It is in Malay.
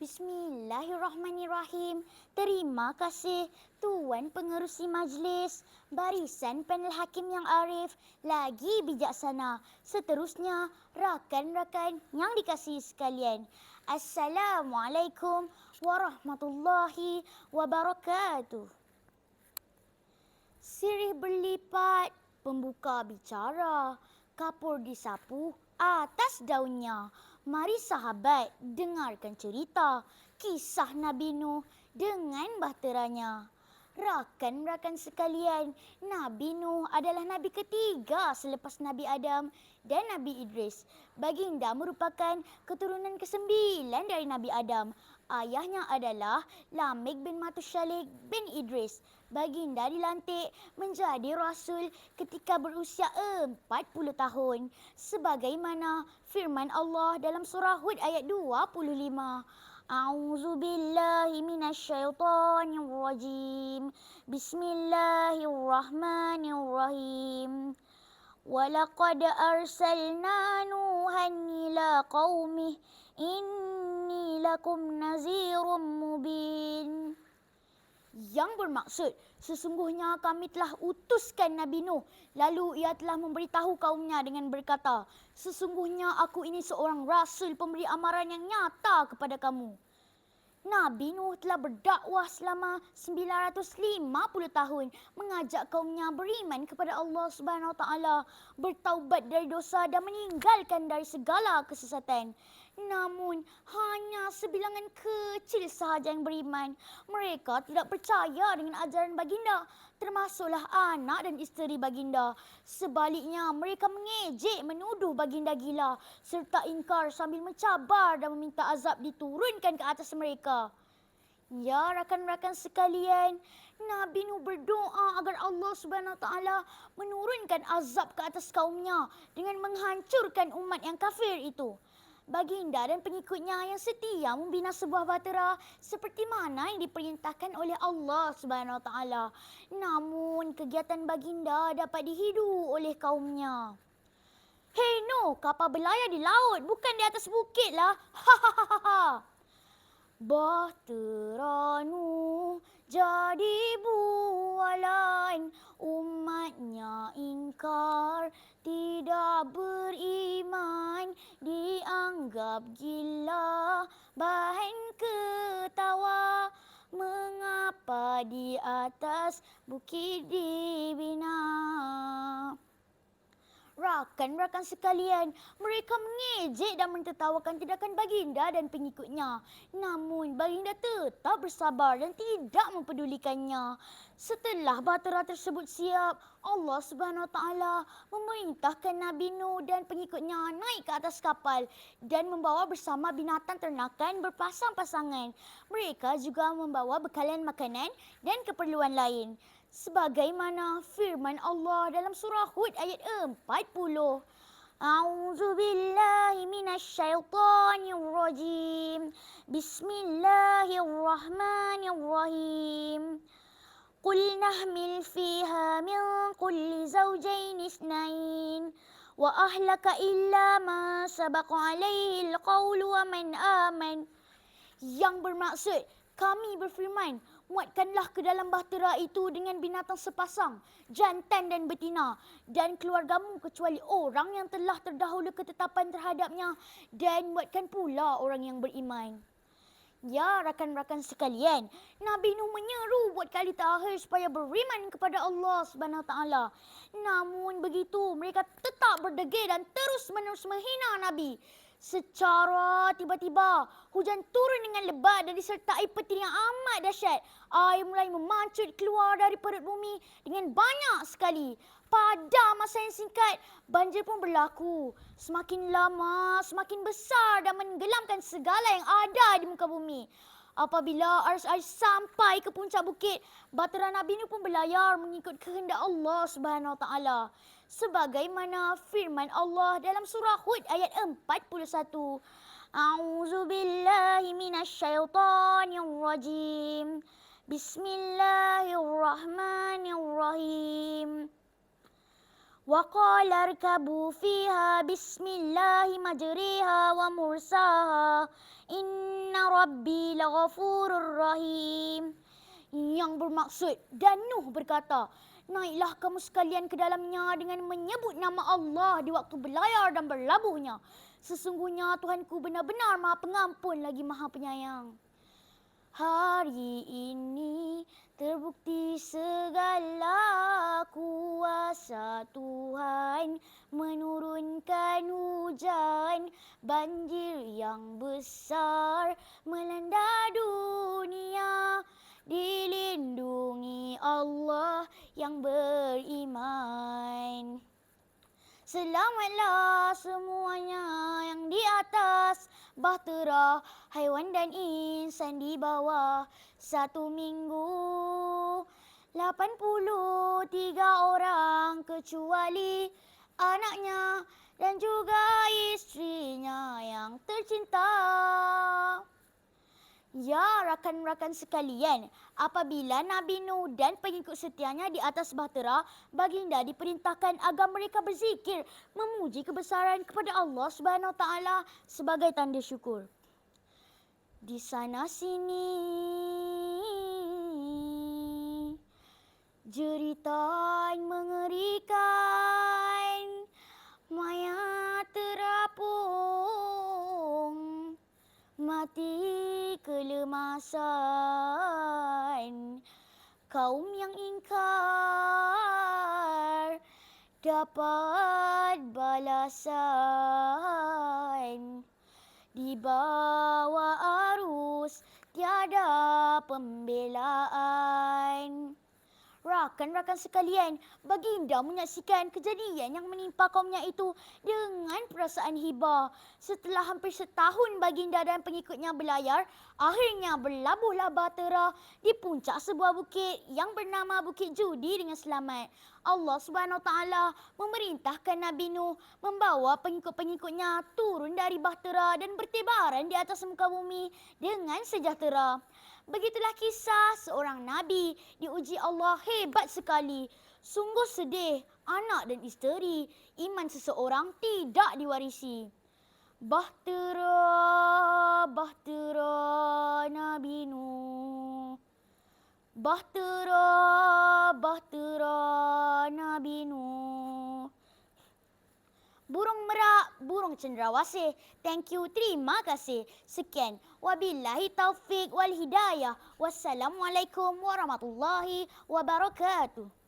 Bismillahirrahmanirrahim. Terima kasih Tuan Pengerusi Majlis, barisan panel hakim yang arif, lagi bijaksana. Seterusnya, rakan-rakan yang dikasihi sekalian. Assalamualaikum warahmatullahi wabarakatuh. Sirih berlipat, pembuka bicara, kapur disapu atas daunnya. Mari sahabat dengarkan cerita kisah Nabi Nuh dengan bahteranya. Rakan-rakan sekalian, Nabi Nuh adalah Nabi ketiga selepas Nabi Adam dan Nabi Idris. Baginda merupakan keturunan ke-9 dari Nabi Adam. Ayahnya adalah Lamik bin Matusyalik bin Idris. Baginda dilantik menjadi Rasul ketika berusia 40 tahun. Sebagaimana firman Allah dalam surah Hud ayat 25. A'udzu billahi minasyaitonir rajim. Bismillahirrahmanirrahim. Walaqad arsalna Nuhan ila qaumih inni lakum nazirum mubin. Yang bermaksud, sesungguhnya kami telah utuskan Nabi Nuh. Lalu ia telah memberitahu kaumnya dengan berkata, sesungguhnya aku ini seorang rasul pemberi amaran yang nyata kepada kamu. Nabi Nuh telah berdakwah selama 950 tahun, mengajak kaumnya beriman kepada Allah Subhanahu Wa Taala, bertaubat dari dosa dan meninggalkan dari segala kesesatan. Namun hanya sebilangan kecil sahaja yang beriman. Mereka tidak percaya dengan ajaran baginda, termasuklah anak dan isteri baginda. Sebaliknya, mereka mengejek, menuduh baginda gila serta ingkar sambil mencabar dan meminta azab diturunkan ke atas mereka. Ya rakan-rakan sekalian, Nabi Nuh berdoa agar Allah Subhanahu Wa Taala menurunkan azab ke atas kaumnya dengan menghancurkan umat yang kafir itu. Baginda dan pengikutnya yang setia membina sebuah bahtera seperti mana yang diperintahkan oleh Allah Subhanahu Wa Taala. Namun kegiatan baginda dapat dihidu oleh kaumnya. Hei Nuh, kapal berlayar di laut, bukan di atas bukit lah. Hahaha. Bahtera Nuh jadi bualan, umatnya ingkar, tidak beriman, dianggap gila, bahan ketawa. Mengapa di atas bukit dibina? Rakan-rakan sekalian, mereka mengejek dan mentertawakan tindakan baginda dan pengikutnya. Namun baginda tetap bersabar dan tidak mempedulikannya. Setelah bahtera tersebut siap, Allah Subhanahu Wa Taala memerintahkan Nabi Nuh dan pengikutnya naik ke atas kapal dan membawa bersama binatang ternakan berpasang-pasangan. Mereka juga membawa bekalan makanan dan keperluan lain. Sebagaimana firman Allah dalam surah Hud ayat 40. A'udzu billahi minasyaitonir rajim. Bismillahirrahmanirrahim. Qul nahmil fiha min kulli zawjayn itsnain wa ahlaka illa ma sabaqa alaihi alqawlu wa man aman. Yang bermaksud, kami berfirman, muatkanlah ke dalam bahtera itu dengan binatang sepasang, jantan dan betina, dan keluargamu kecuali orang yang telah terdahulu ketetapan terhadapnya, dan muatkan pula orang yang beriman. Ya rakan-rakan sekalian, Nabi Nuh menyeru buat kali terakhir supaya beriman kepada Allah Subhanahu Wa Taala. Namun begitu, mereka tetap berdegil dan terus-menerus menghina Nabi. Secara tiba-tiba, hujan turun dengan lebat dan disertai petir yang amat dahsyat. Air mulai memancut keluar dari perut bumi dengan banyak sekali. Pada masa yang singkat, banjir pun berlaku. Semakin lama, semakin besar dan menenggelamkan segala yang ada di muka bumi. Apabila arus air sampai ke puncak bukit, bahtera Nabi Nuh pun berlayar mengikut kehendak Allah Subhanahu Wa Taala. Sebagaimana firman Allah dalam surah Hud ayat 41. A'udzu billahi minasyaitonir rajim. Bismillahirrahmanirrahim. وقال اركبوا فيها بسم الله مجريها ومرساها إن ربي لغفور رحيم. Yang bermaksud, dan Nuh berkata, naiklah kamu sekalian ke dalamnya dengan menyebut nama Allah di waktu berlayar dan berlabuhnya. Sesungguhnya Tuhanku benar-benar Maha Pengampun lagi Maha Penyayang. Hari ini terbukti segala kuasa Tuhan menurunkan hujan, banjir yang besar melanda dunia. Dilindungi Allah yang beriman. Selamatlah semuanya yang di atas bahtera, haiwan dan insan di bawah 1 minggu. 83 orang kecuali anaknya dan juga istrinya yang tercinta. Ya rakan-rakan sekalian, apabila Nabi Nuh dan pengikut setianya di atas bahtera, baginda diperintahkan agar mereka berzikir memuji kebesaran kepada Allah Subhanahu Wa Taala sebagai tanda syukur. Di sana sini jeritan mengerikan, mayat terapung, mati kelemasan. Kaum yang ingkar dapat balasan. Di bawah arus tiada pembelaan. Rakan-rakan sekalian, baginda menyaksikan kejadian yang menimpa kaumnya itu dengan perasaan hibah. Setelah hampir setahun baginda dan pengikutnya berlayar, akhirnya berlabuhlah bahtera di puncak sebuah bukit yang bernama Bukit Judi dengan selamat. Allah Subhanahu Wa Taala memerintahkan Nabi Nuh membawa pengikut-pengikutnya turun dari bahtera dan bertebaran di atas muka bumi dengan sejahtera. Begitulah kisah seorang Nabi diuji Allah hebat sekali. Sungguh sedih, anak dan isteri, iman seseorang tidak diwarisi. Bahtera, bahtera Nabi Nuh. Bahtera, bahtera Nabi Nuh. Burung merak, burung cendrawasih. Thank you, terima kasih. Sekian. Wabillahi taufik wal hidayah. Wassalamualaikum warahmatullahi wabarakatuh.